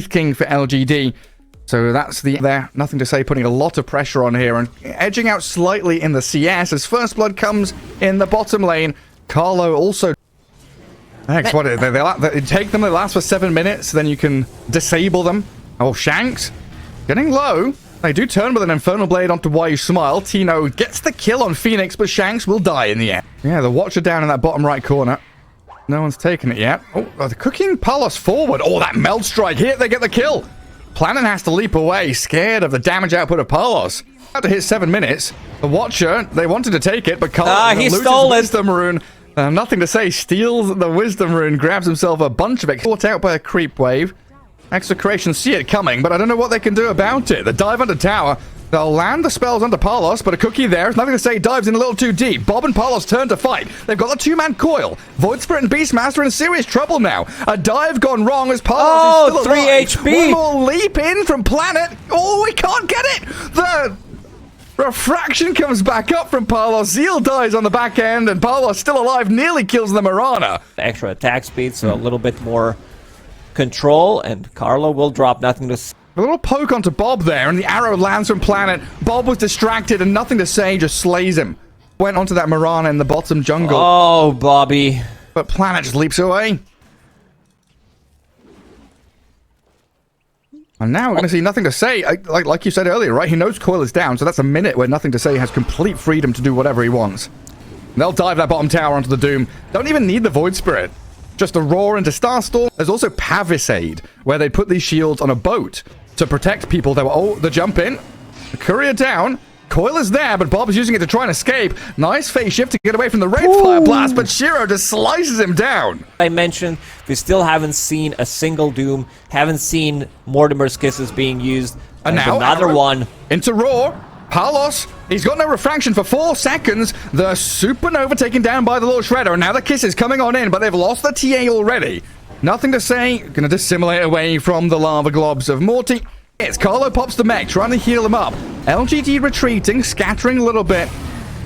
King for LGD. So that's there. Nothing to say, putting a lot of pressure on here and edging out slightly in the CS as First Blood comes in the bottom lane. Carlo also... Next, what they take them, they last for 7 minutes, then you can disable them. Oh, Shanks getting low. They do turn with an Infernal Blade onto Why You Smile. Tino gets the kill on Phoenix, but Shanks will die in the end. Yeah, the Watcher down in that bottom right corner. No one's taken it yet. Oh, they're cooking Palos forward. Oh, that Meld Strike. Here, they get the kill. Planet has to leap away, scared of the damage output of Palos. About to hit 7 minutes. The Watcher, they wanted to take it, but Carlo he loses stole it. Wisdom Rune. Nothing to say, steals the Wisdom Rune, grabs himself a bunch of it. Caught out by a creep wave. Execration see it coming, but I don't know what they can do about it. The dive under tower. They'll land the spells onto Palos, but a cookie there. Nothing to say, dives in a little too deep. Bob and Palos turn to fight. They've got the two-man coil. Void Spirit and Beastmaster in serious trouble now. A dive gone wrong as Palos is still 3 alive. HP. One more leap in from Planet. Oh, we can't get it. The refraction comes back up from Palos. Zeal dies on the back end, and Palos still alive, nearly kills the Mirana. Extra attack speed, so a little bit more control, and Carlo will drop nothing to... A little poke onto Bob there, and the arrow lands from Planet. Bob was distracted, and nothing to say, just slays him. Went onto that Mirana in the bottom jungle. Oh, Bobby. But Planet just leaps away. And now we're going to see nothing to say. Like you said earlier, right? He knows coil is down, so that's a minute where nothing to say has complete freedom to do whatever he wants. And they'll dive that bottom tower onto the Doom. Don't even need the Void Spirit. Just a roar into Starstorm. There's also Palisade, where they put these shields on a boat to protect people that were... Oh, the jump in. The courier down. Coil is there, but Bob is using it to try and escape. Nice phase shift to get away from the Wraith Fire Blast, but Shiro just slices him down. I mentioned we still haven't seen a single Doom, haven't seen Mortimer's Kisses being used. And now another one. Into Roar. Palos, he's got no refraction for 4 seconds. The Supernova taken down by the Lord Shredder, and now the Kiss is coming on in, but they've lost the TA already. Nothing to say. Gonna dissimulate away from the lava globs of Morty. It's Carlo pops the mech, trying to heal him up. LGD retreating, scattering a little bit.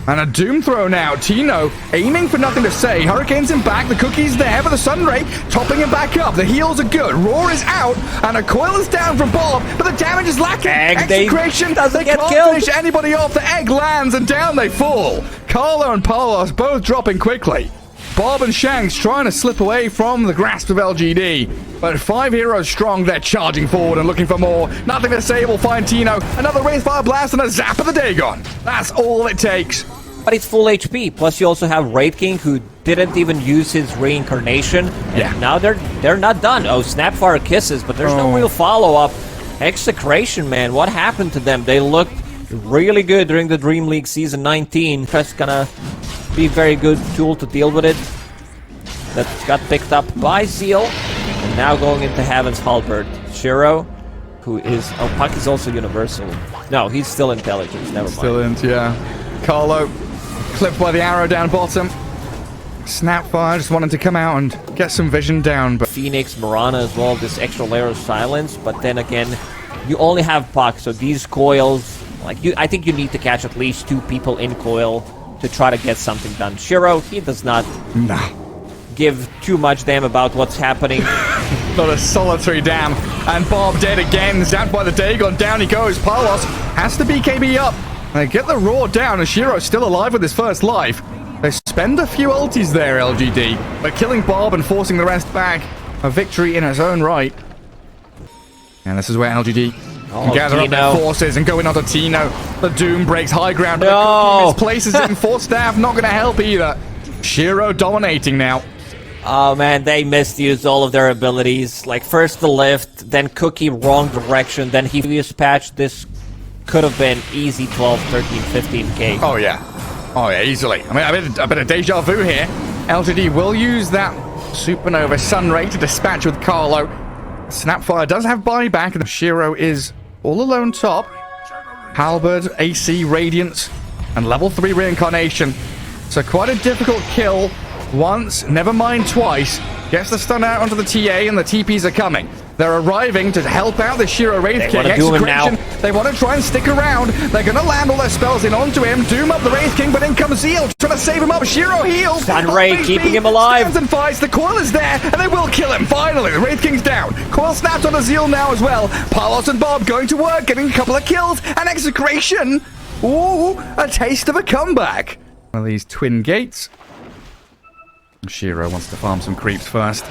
And a Doom throw now. Tino aiming for nothing to say. Hurricane's him back. The cookie's there, but the Sunray topping him back up. The heals are good. Roar is out, and a coil is down from Bob, but the damage is lacking. Execration doesn't get killed. Finish anybody off. The egg lands, and down they fall. Carlo and Palos both dropping quickly. Bob and Shanks trying to slip away from the grasp of LGD. But 5 heroes strong, they're charging forward and looking for more. Nothing to say, will find Tino. Another Wraith Fire Blast and a zap of the Dagon. That's all it takes. But it's full HP. Plus you also have Wraith King, who didn't even use his reincarnation. And now they're not done. Oh, Snapfire Kisses, but there's no real follow-up. Execration, man, what happened to them? They looked really good during the Dream League Season 19. That's gonna be a very good tool to deal with it. That got picked up by Zeal. And now going into Heaven's Halberd. Shiro, who is... Oh, Puck is also universal. No, he's still intelligence, never mind. Still in, yeah. Carlo, clipped by the arrow down bottom. Snapfire just wanted to come out and get some vision down, but... Phoenix, Mirana as well, this extra layer of silence. But then again, you only have Puck, so these coils... I think you need to catch at least 2 people in coil to try to get something done. Shiro, he does not give too much damn about what's happening. Not a solitary damn. And Bob dead again. Zapped by the Dagon. Down he goes. Palos has to BKB up. They get the Roar down, and Shiro's still alive with his first life. They spend a few ultis there, LGD. But killing Bob and forcing the rest back. A victory in its own right. And this is where LGD can gather up their forces and go in onto Tino. The Doom breaks high ground. No. Places in 4 staff. Not going to help either. Shiro dominating now. Oh man, they misused all of their abilities. Like first the lift, then Cookie wrong direction, then Heaviest Patch. This could have been easy 12, 13, 15k. Oh yeah. Oh yeah, easily. I mean, a bit of deja vu here. LGD will use that Supernova Sunray to dispatch with Carlo. Snapfire does have buyback, and Shiro is all alone top. Halberd, AC, Radiance, and level 3 Reincarnation. So quite a difficult kill. Once, never mind twice. Gets the stun out onto the TA, and the TPs are coming. They're arriving to help out the Shiro Wraith King. Execration, they want to try and stick around. They're going to land all their spells in onto him. Doom up the Wraith King, but in comes Zeal, trying to save him up. Shiro heals. Sunray keeping him alive. Stands and fights. The coil is there, and they will kill him. Finally, the Wraith King's down. Coil snaps onto Zeal now as well. Palos and Bob going to work, getting a couple of kills, and Execration. Ooh, a taste of a comeback. One of these twin gates. Shiro wants to farm some creeps first.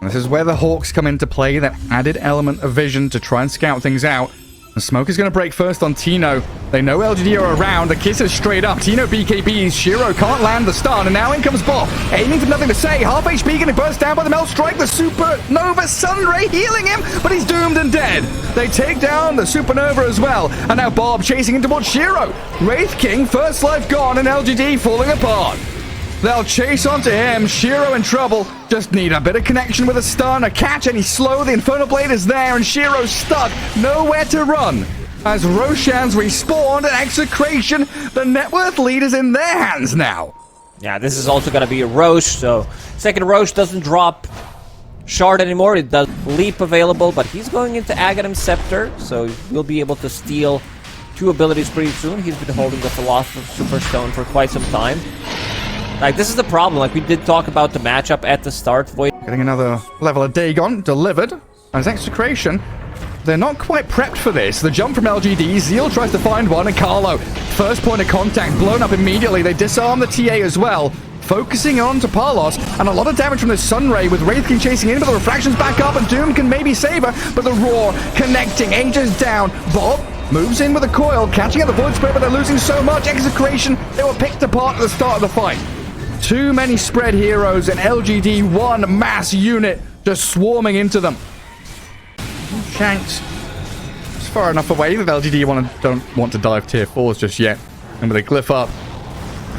This is where the Hawks come into play, that added element of vision to try and scout things out. The smoke is going to break first on Tino. They know LGD are around. The kiss is straight up. Tino BKBs. Shiro can't land the stun, and now in comes Bob. Aiming for nothing to say. Half HP getting burst down by the Melt Strike. The Supernova Sunray healing him, but he's doomed and dead. They take down the Supernova as well. And now Bob chasing in towards Shiro. Wraith King, first life gone, and LGD falling apart. They'll chase onto him. Shiro in trouble. Just need a bit of connection with a stun, a catch, and he's slow. The Infernal Blade is there, and Shiro's stuck. Nowhere to run. As Roshan's respawned, and Execration, the net worth lead is in their hands now. Yeah, this is also going to be a Roche, so second Roche doesn't drop Shard anymore. It does Leap available, but he's going into Aghanim Scepter, so we'll be able to steal 2 abilities pretty soon. He's been holding the Philosopher's Superstone for quite some time. Like, this is the problem. Like, we did talk about the matchup at the start. Void getting another level of Dagon delivered. As Execration, they're not quite prepped for this. The jump from LGD. Zeal tries to find one, and Carlo, first point of contact, blown up immediately. They disarm the TA as well. Focusing on to Palos, and a lot of damage from the Sunray with Wraith King chasing in, but the refraction's back up, and Doom can maybe save her, but the Roar connecting. Aegis down. Bob moves in with a coil, catching at the Void Spirit, but they're losing so much. Execration, they were picked apart at the start of the fight. Too many spread heroes, and LGD, one mass unit just swarming into them. Shanks is far enough away that LGD don't want to dive tier 4s just yet. And with a glyph up,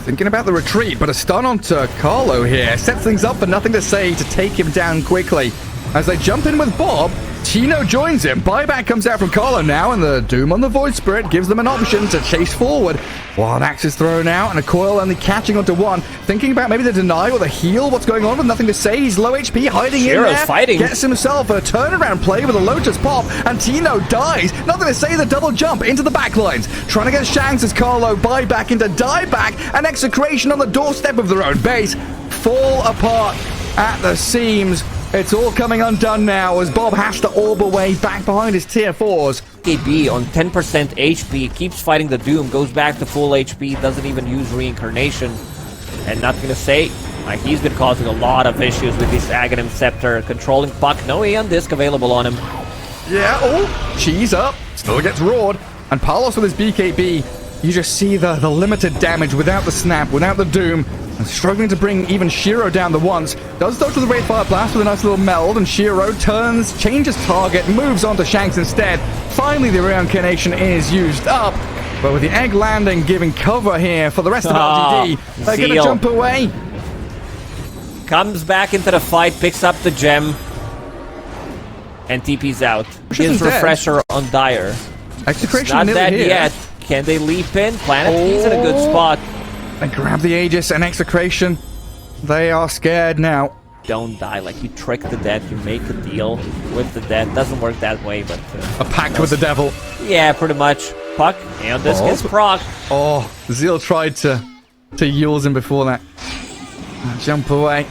thinking about the retreat, but a stun onto Carlo here sets things up for nothing to say to take him down quickly. As they jump in with Bob, Tino joins him. Buyback comes out from Carlo now, and the Doom on the Void Spirit gives them an option to chase forward. Wild Axe is thrown out, and a coil only catching onto one. Thinking about maybe the deny or the heal. What's going on with nothing to say? He's low HP, hiding in there. Fighting. Gets himself a turnaround play with a Lotus Pop, and Tino dies. Nothing to say, the double jump into the backlines. Trying to get Shanks as Carlo buyback into dieback, and Execration on the doorstep of their own base. Fall apart at the seams. It's all coming undone now as Bob has to orb away back behind his tier 4s. KB on 10% HP, keeps fighting the Doom, goes back to full HP, doesn't even use Reincarnation. And nothing to say, like, he's been causing a lot of issues with this Aghanim Scepter, controlling Puck, no Aeon Disc available on him. Yeah, oh, cheese up, still gets roared. And Palos with his BKB, you just see the limited damage without the snap, without the Doom. And struggling to bring even Shiro down the once. Does dodge with the Wraithfire Blast with a nice little meld, and Shiro turns, changes target, moves on to Shanks instead. Finally, the Reincarnation is used up. But with the egg landing giving cover here for the rest of LGD, they're going to jump away. Comes back into the fight, picks up the gem, and TP's out. Gives Refresher on Dire. Execration not dead here. yet. Can they leap in? Planet Key's in a good spot. They grab the Aegis and Execration. They are scared now. Don't die. Like, you trick the dead, you make a deal with the dead. Doesn't work that way, but... a pact with the devil. Yeah, pretty much. Puck, and this gets proc. Oh, Zeal tried to use him before that. Jump away.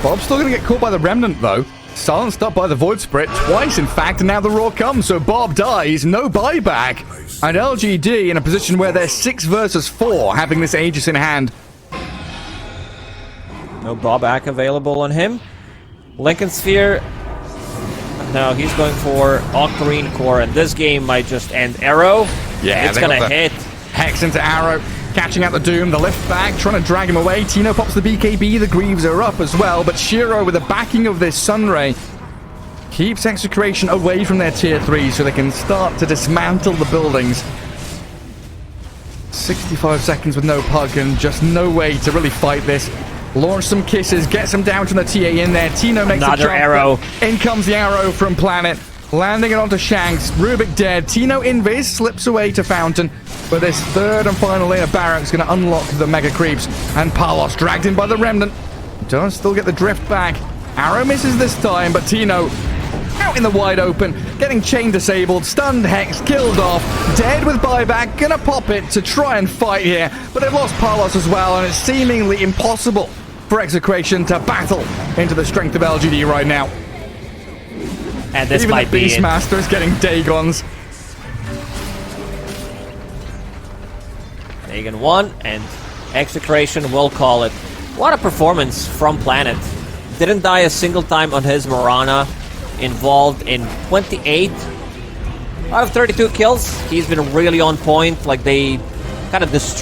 Bob's still going to get caught by the Remnant, though. Silenced up by the Void Spirit twice, in fact, and now the Roar comes, so Bob dies, no buyback. And LGD in a position where they're 6 versus 4, having this Aegis in hand. No buyback available on him. Lincoln Sphere. No, he's going for Octarine Core, and this game might just end Arrow. Yeah, it's gonna hit. Hex into Arrow, catching out the Doom, the lift back, trying to drag him away. Tino pops the BKB, the Greaves are up as well, but Shiro, with the backing of this Sunray, keeps Execration away from their tier 3 so they can start to dismantle the buildings. 65 seconds with no puck and just no way to really fight this. Launch some kisses, get some damage from the TA in there. Tino makes another a jump. Arrow. In comes the arrow from Planet, landing it onto Shanks. Rubik dead. Tino invis slips away to Fountain. But this third and final layer Barrack's going to unlock the Mega Creeps. And Palos dragged in by the Remnant. Does still get the drift back. Arrow misses this time, but Tino out in the wide open, getting chain disabled, stunned, Hex, killed off, dead with buyback, gonna pop it to try and fight here, but they've lost Palos as well, and it's seemingly impossible for Execration to battle into the strength of LGD right now. And this Even might the be it. Beastmaster is getting Dagons. Dagon 1, and Execration will call it. What a performance from Planet. Didn't die a single time on his Mirana. Involved in 28 out of 32 kills. He's been really on point. Like, they kind of destroyed